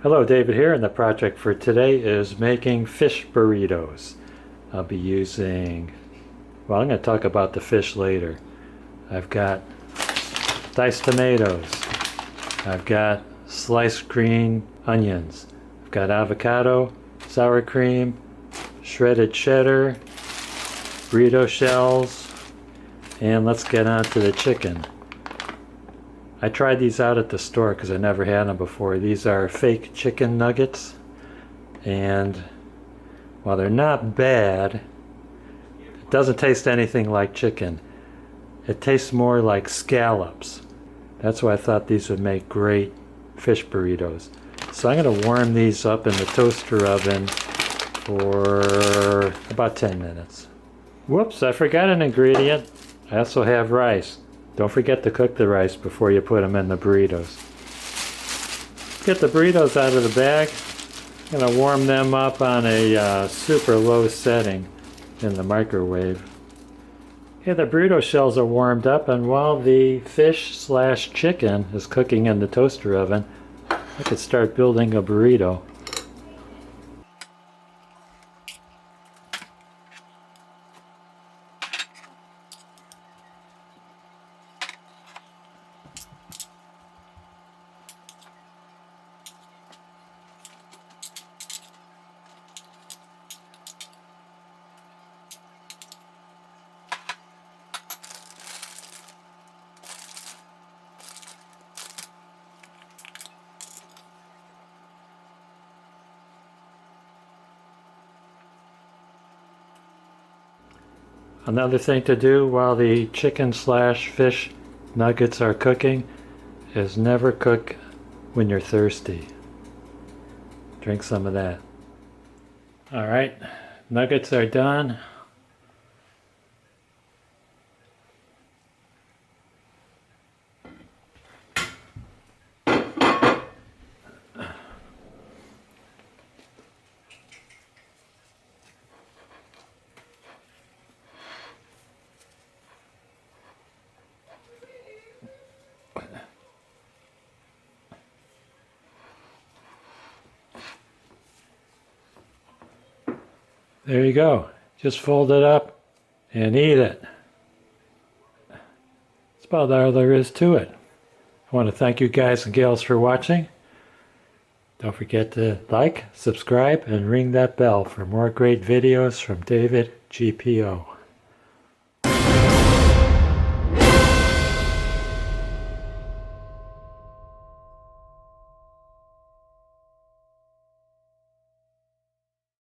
Hello, David here, and the project for today is making fish burritos. I'll be using, well, I'm going to talk about the fish later. I've got diced tomatoes. I've got sliced green onions. I've got avocado, sour cream, shredded cheddar, burrito shells, and let's get on to the chicken. I tried these out at the store because I never had them before. These are fake chicken nuggets, and while they're not bad, it doesn't taste anything like chicken. It tastes more like scallops. That's why I thought these would make great fish burritos. So I'm going to warm these up in the toaster oven for about 10 minutes. Whoops, I forgot an ingredient. I also have rice. Don't forget to cook the rice before you put them in the burritos. Get the burritos out of the bag. I'm going to warm them up on a super low setting in the microwave. Okay, the burrito shells are warmed up, and while the fish/chicken is cooking in the toaster oven, I could start building a burrito. Another thing to do while the chicken/fish nuggets are cooking is never cook when you're thirsty. Drink some of that. Alright, nuggets are done. There you go. Just fold it up and eat it. That's about all there is to it. I want to thank you guys and gals for watching. Don't forget to like, subscribe, and ring that bell for more great videos from David GPO.